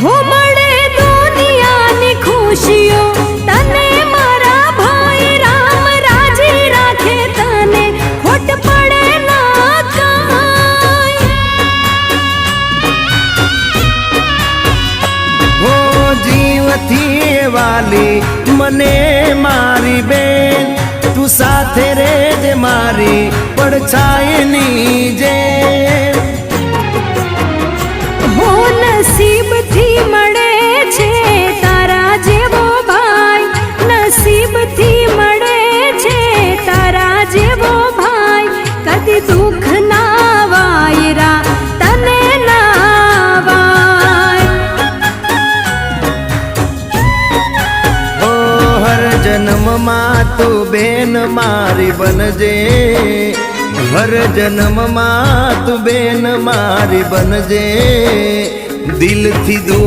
હો મળે દુનિયાની ખુશીઓ તને મારા ભાઈ રામ રાજી રાખે તને ખોટ પડે ના કાંઈ હો જીવથી વાલી મને મારી બેન તું સાથે રેજ મારી પડછાયની જેમ હો નસીબથી મળે છે તારા જેવો ભાઈ નસીબથી મળે છે તારા જેવો ભાઈ કદી દુઃખ ના વાયરા તને ના વાય ઓ હર જન્મમાં તું બેન મારી બનજે હર જન્મમાં તું બેન મારી બનજે દિલથી દુઆ